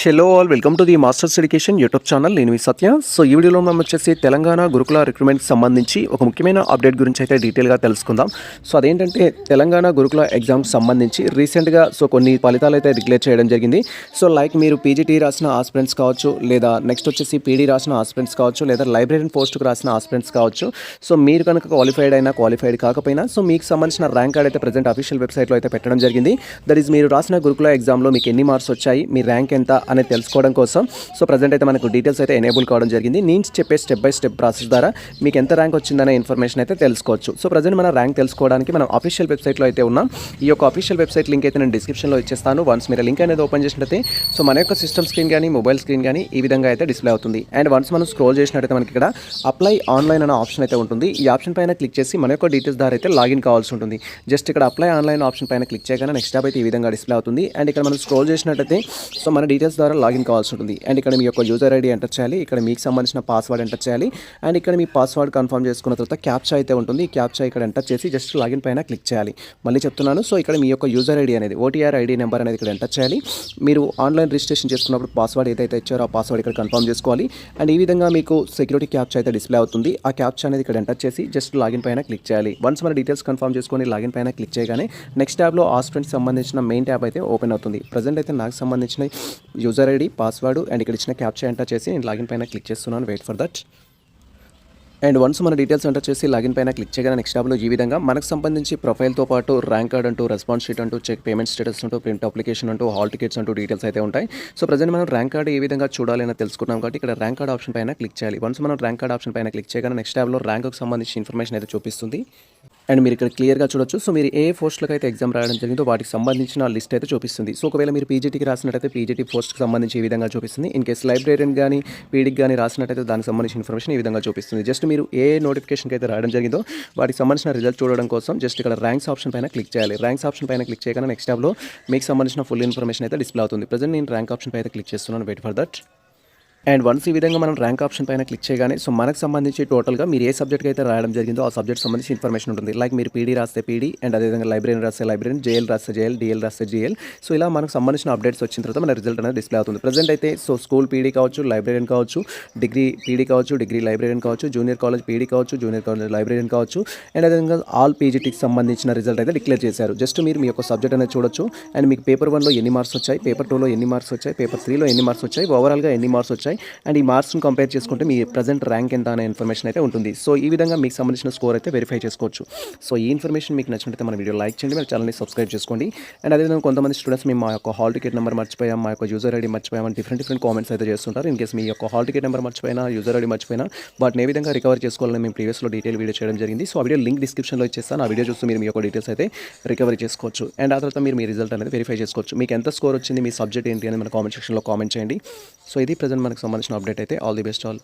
Hello all welcome to the masters education YouTube channel. నేను మీ సత్య. So ఈ వీడియోలో మనం వచ్చేసి తెలంగాణ గురుకుల రిక్రూట్మెంట్కి సంబంధించి ఒక ముఖ్యమైన అప్డేట్ గురించి అయితే డీటెయిల్గా తెలుసుకుందాం. సో అదేంటంటే తెలంగాణ గురుకుల ఎగ్జామ్కి సంబంధించి రీసెంట్గా కొన్ని ఫలితాలు అయితే డిక్లేర్ చేయడం జరిగింది. సో లైక్ మీరు పీజీటీ రాసిన ఆస్పిరెంట్స్ కావచ్చు, లేదా నెక్స్ట్ వచ్చేసి పీడీ రాసిన ఆస్పిరెంట్స్ కావచ్చు, లేదా లైబ్రరీన్ పోస్ట్కి రాసిన ఆస్పిరెంట్స్ కావచ్చు. సో మీరు కనుక క్వాలిఫైడ్ అయినా క్వాలిఫైడ్ కాకపోయినా సో మీకు సంబంధించిన ర్యాంక్ కార్డ్ అయితే ప్రజెంట్ అఫీషియల్ వెబ్సైట్లో అయితే పెట్టడం జరిగింది. దట్ ఈస్ మీరు రాసిన గురుకుల ఎగ్జామ్లో మీకు ఎన్ని మార్క్స్ వచ్చాయి, మీ ర్యాంక్ ఎంత అనేది తెలుసుకోవడం కోసం సో ప్రజెంట్ అయితే మనకు డీటెయిల్స్ అయితే ఎనేబుల్ కావడం జరిగింది. నేను చెప్పే స్టెప్ బై స్టెప్ ప్రాసెస్ ద్వారా మీకు ఎంత ర్యాంక్ వచ్చిందనే ఇన్ఫర్మేషన్ అయితే తెలుసుకోవచ్చు. సో ప్రజెంట్ మన ర్యాంక్ తెలుసుకోవడానికి మనం అఫీషియల్ వెబ్సైట్లో అయితే ఉన్నాం. ఈ యొక్క అఫీషియల్ వెబ్సైట్ లింక్ అయితే నేను డిస్క్రిప్షన్లో ఇచ్చేస్తాను. వన్స్ మీరు లింక్ అనేది ఓపెన్ చేసినట్లయితే సో మన యొక్క సిస్టమ్ స్క్రీన్ కానీ మొబైల్ స్క్రీన్ కానీ ఈ విధంగా అయితే డిస్ప్లే అవుతుంది. అండ్ వన్స్ మనం స్క్రోల్ చేసినట్టయితే మనకి ఇక్కడ అప్లై ఆన్లైన్ అనే ఆప్షన్ అయితే ఉంటుంది. ఈ ఆప్షన్ పైన క్లిక్ చేసి మన యొక్క డీటెయిల్స్ ద్వారా అయితే లాగిన్ కావాల్సి ఉంటుంది. జస్ట్ ఇక్కడ అప్లై ఆన్లైన్ ఆప్షన్ పైన క్లిక్ చేయగానే నెక్స్ట్ టాప్ అయితే ఈ విధంగా డిస్ప్లే అవుతుంది. అండ్ ఇక్కడ మనం స్క్రోల్ చేసినట్టయితే సో మన డీటెయిల్స్ ద్వారా లాగిన్ కావాల్సి ఉంటుంది. అండ్ ఇక్కడ మీ యొక్క యూజర్ ఐడి ఎంటర్ చేయాలి, ఇక్కడ మీకు సంబంధించిన పాస్వర్డ్ ఎంటర్ చేయాలి. అండ్ ఇక్కడ మీ పాస్వర్డ్ కన్ఫర్మ్ చేసుకున్న తర్వాత క్యాప్చా అయితే ఉంటుంది. ఈ క్యాప్చా ఇక్కడ ఎంటర్ చేసి జస్ట్ లాగిన్ పైన క్లిక్ చేయాలి. మళ్ళీ చెప్తున్నాను. సో ఇక్కడ మీ యొక్క యూజర్ ఐడి అనేది ఓటీఆర్ ఐడి నెంబర్ అనేది ఇక్కడ ఎంటర్ చేయాలి. మీరు ఆన్లైన్ రిజిస్ట్రేషన్ చేసుకున్నప్పుడు పాస్వర్డ్ ఏదైతే ఇచ్చారో ఆ పాస్వర్డ్ ఇక్కడ కన్ఫర్మ్ చేసుకోవాలి. అండ్ ఈ విధంగా మీకు సెక్యూరిటీ క్యాప్చా అయితే డిస్ప్లే అవుతుంది. ఆ క్యాప్చా అనేది ఇక్కడ ఎంటర్ చేసి జస్ట్ లాగిన్ పైన క్లిక్ చేయాలి. వన్స్ మన డీటెయిల్స్ కన్ఫర్మ్ చేసుకొని లాగిన్ పైన క్లిక్ చేయగానే నెక్స్ట్ ట్యాబ్లో ఆస్పిరెంట్స్ సంబంధించిన మెయిన్ ట్యాబ్ అయితే ఓపెన్ అవుతుంది. ప్రజెంట్ అయితే నాకు సంబంధించిన యూజర్ ఐడి, పాస్వర్డ్ అండ్ ఇక్కడ ఇచ్చిన క్యాప్చా ఎంటర్ చేసి నేను లాగిన్ పైన క్లిక్ చేస్తున్నాను. Wait for that. And once మన డీటెయిల్స్ ఎంటర్ చేసి లాగిన్ పైన క్లిక్ చేయగానే నెక్స్ట్ ట్యాబ్లో ఈ విధంగా మనకు సంబంధించి ప్రొఫైల్తో పాటు ర్యాంక్ కార్డ్ అంటూ, రెస్పాన్స్ షీట్ అంటూ, చెక్ పేమెంట్ స్టేటస్ అంటూ, ప్రింట్ అప్లికేషన్ అంటూ, హాల్ టికెట్స్ అంటూ డీటెయిల్స్ అయితే ఉంటాయి. సో ప్రజెంట్ మనం ర్యాంక్ కార్డ్ ఏ విధంగా చూడాలి అని తెలుసుకున్నాం కాబట్టి ఇక్కడ ర్యాంక్ కార్డ్ ఆప్షన్ పైన క్లిక్ చేయాలి. వన్స్ మనం ర్యాంక్ కార్డ్ ఆప్షన్ పైన క్లిక్ చేయగానే నెక్స్ట్ ట్యాబ్లో ర్యాంక్కి సంబంధించిన ఇన్ఫర్మేషన్ అయితే చూపిస్తుంది. అండ్ మీరు ఇక్కడ క్లియర్గా చూడొచ్చు. సో మీరు ఏ పోస్టులకు అయితే ఎగ్జామ్ రాయడం జరిగిందో వాటికి సంబంధించిన లిస్ట్ అయితే చూపిస్తుంది. సో ఒకవేళ మీరు పీజీటీకి రాసినట్టయితే పీజీటీ పోస్ట్కి సంబంధించి ఈ విధంగా చూపిస్తుంది. ఇన్ కేసు లైబ్రరీని కానీ పీడీకి కానీ రాసినట్టయితే దానికి సంబంధించిన ఇన్ఫర్మేషన్ ఈ విధంగా చూపిస్తుంది. జస్ట్ మీరు ఏ నోటిఫికేషన్కి అయితే రాయడం జరిగిందో వాటికి సంబంధించిన రిజల్ట్ చూడడం కోసం జస్ట్ ఇక్కడ ర్యాంక్స్ ఆప్షన్ పైన క్లిక్ చేయాలి. ర్యాంక్స్ ఆప్షన్ పైన క్లిక్ చేయగానే నెక్స్ట్ ట్యాబ్లో మీకు సంబంధించిన ఫుల్ ఇన్ఫర్మేషన్ అయితే డిస్ప్లే అవుతుంది. ప్రజెంట్ నేను ర్యాంక్ ఆప్షన్ పైన క్లిక్ చేస్తున్నాను. Wait for that. And once ఈ విధంగా మనం ర్యాంక్ ఆప్షన్ పైన క్లిక్ చేయగానే సో మనకు సంబంధించి టోటల్గా మీరు ఏ సబ్జెక్ట్కి అయితే రాయడం జరిగిందో ఆ సబ్జెక్ట్ సంబంధించి ఇన్ఫర్మేషన్ ఉంటుంది. లైక్ మీరు పీడీ రాస్తే పీడీ, అండ్ అదేవిధంగా లైబ్రరీని రాస్తే లైబ్రరీ, జేఎల్ రాస్తే జేఎల్, డిఎల్ రాస్తే జిఎల్. సో ఇలా మనకు సంబంధించిన అప్డేట్స్ వచ్చిన తర్వాత మన రిజల్ట్ అనేది డిస్ప్లే అవుతుంది. ప్రజెంట్ అయితే సో స్కూల్ పీడీ కావచ్చు, లైబ్రరీని కావచ్చు, డిగ్రీ పీడీ కావచ్చు, డిగ్రీ లైబ్రరీని కావచ్చు, జూనియర్ కాలేజ్ పీడీ కావచ్చు, జూనియర్ కాలేజ్ లైబ్రరీని కావచ్చు, అండ్ అదేవిధంగా ఆల్ పీజీటీకి సంబంధించిన రిజల్ట్ అయితే డిక్లేర్ చేశారు. జస్ట్ మీరు మీ యొక్క సబ్జెక్ట్ అనేది చూడొచ్చు. అండ్ మీకు పేపర్ 1లో ఎన్ని మార్క్స్ వచ్చాయి, పేపర్ 2లో ఎన్ని మార్క్స్ వచ్చాయి, పేపర్ 3లో ఎన్ని మార్క్స్ వచ్చాయి, ఓవరాల్గా ఎన్ని మార్క్స్ వచ్చాయి, అండ్ ఈ మార్క్స్ కంపేర్ చేసుకుంటే మీ ప్రజెంట్ ర్యాంక్ ఎంత అనే ఇన్ఫర్మేషన్ అయితే ఉంటుంది. సో ఈ విధంగా మీకు సంబంధించిన స్కోర్ అయితే వెరిఫై చేసుకోవచ్చు. సో ఈ ఇన్ఫర్మేషన్ మీకు నచ్చినట్లయితే మన వీడియో లైక్ చేయండి, మన ఛానల్ని సబ్స్క్రైబ్ చేసుకోండి. అండ్ అదేవిధంగా కొంతమంది స్టూడెంట్స్ మేము మా యొక్క హాల్ టికెట్ నెంబర్ మర్చిపోయాం, మా యొక్క యూజర్ ఐడి మర్చిపోయామని డిఫరెంట్ కామెంట్స్ అయితే చేస్తుంటారు. ఇన్ కేసు మీ యొక్క హాల్ టికెట్ నెంబర్ మర్చిపోయినా, యూజర్ ఐడి మర్చిపోయినా వాటిని ఏ విధంగా రికవర్ చేసుకోవాలని మేము ప్రీవియస్లో డీటెయిల్ వీడియో చేయడం జరిగింది. సో ఆ వీడియో లింక్ డిస్క్రిప్షన్లో ఇచ్చేస్తాను. ఆ వీడియో చూస్తూ మీరు మీ యొక్క డీటెయిల్స్ అయితే రికవరీ చేసుకోవచ్చు. అండ్ ఆ తర్వాత మీరు మీ రిజల్ట్ అనేది వెరిఫై చేసుకోవచ్చు. మీకు ఎంత స్కోర్ వచ్చింది, మీ సబ్జెక్ట్ ఏంటి అని మన కామెంట్ సెక్షన్లో కామెంట్ చేయండి. సో ఇది ప్రజెంట్ మనకు సంబంధించిన అప్డేట్ అయితే. All the best all.